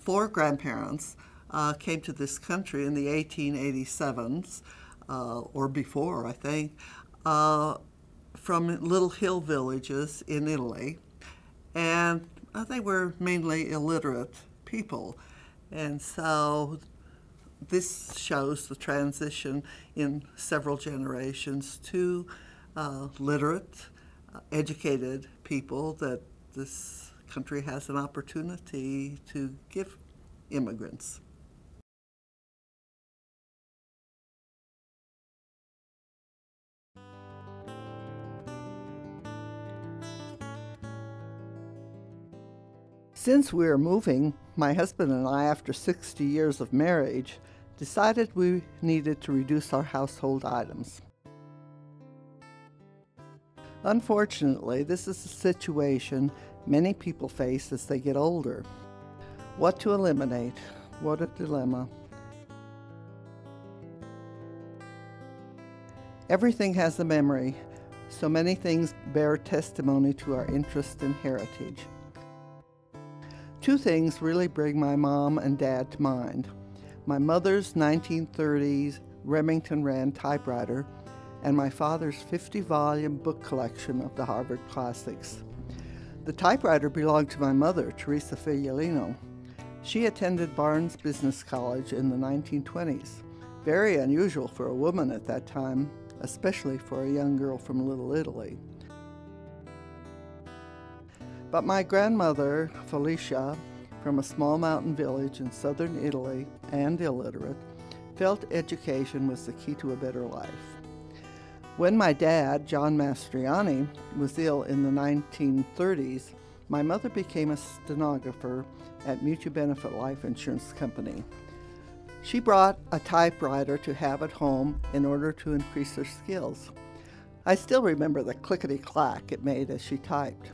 Four grandparents came to this country in the 1887s, or before, I think, from little hill villages in Italy. And they were mainly illiterate people. And so this shows the transition in several generations to literate, educated people that this country has an opportunity to give immigrants. Since we were moving, my husband and I, after 60 years of marriage, decided we needed to reduce our household items. Unfortunately, this is a situation many people face as they get older. What to eliminate? What a dilemma. Everything has a memory, so many things bear testimony to our interest and heritage. Two things really bring my mom and dad to mind. My mother's 1930s Remington Rand typewriter and my father's 50-volume book collection of the Harvard classics. The typewriter belonged to my mother, Teresa Figliolino. She attended Barnes Business College in the 1920s. Very unusual for a woman at that time, especially for a young girl from Little Italy. But my grandmother, Felicia, from a small mountain village in southern Italy and illiterate, felt education was the key to a better life. When my dad, John Mastriani, was ill in the 1930s, my mother became a stenographer at Mutual Benefit Life Insurance Company. She brought a typewriter to have at home in order to increase her skills. I still remember the clickety-clack it made as she typed.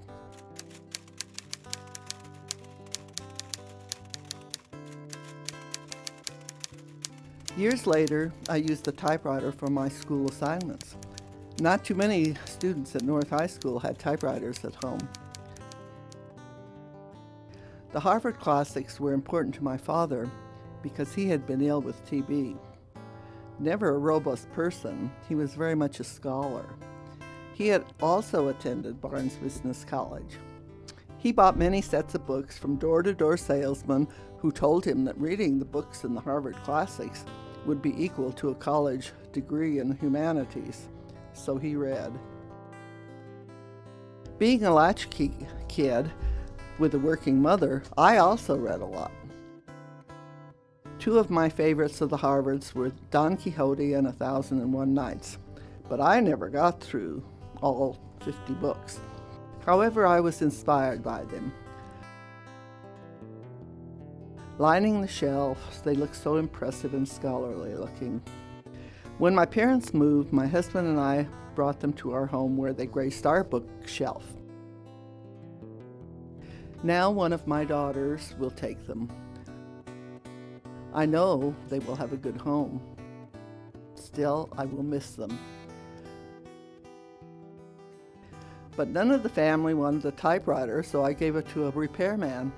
Years later, I used the typewriter for my school assignments. Not too many students at North High School had typewriters at home. The Harvard classics were important to my father because he had been ill with TB. Never a robust person, he was very much a scholar. He had also attended Barnes Business College. He bought many sets of books from door-to-door salesmen who told him that reading the books in the Harvard classics would be equal to a college degree in humanities, so he read. Being a latchkey kid with a working mother, I also read a lot. Two of my favorites of the Harvards were Don Quixote and 1001 Nights, but I never got through all 50 books. However, I was inspired by them. Lining the shelves, they looked so impressive and scholarly looking. When my parents moved, my husband and I brought them to our home where they graced our bookshelf. Now one of my daughters will take them. I know they will have a good home. Still, I will miss them. But none of the family wanted a typewriter, so I gave it to a repairman.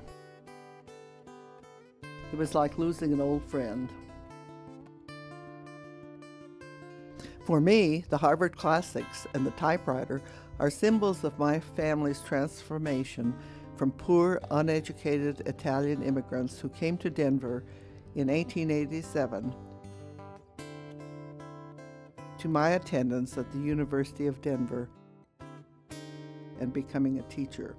It was like losing an old friend. For me, the Harvard classics and the typewriter are symbols of my family's transformation from poor, uneducated Italian immigrants who came to Denver in 1887 to my attendance at the University of Denver and becoming a teacher.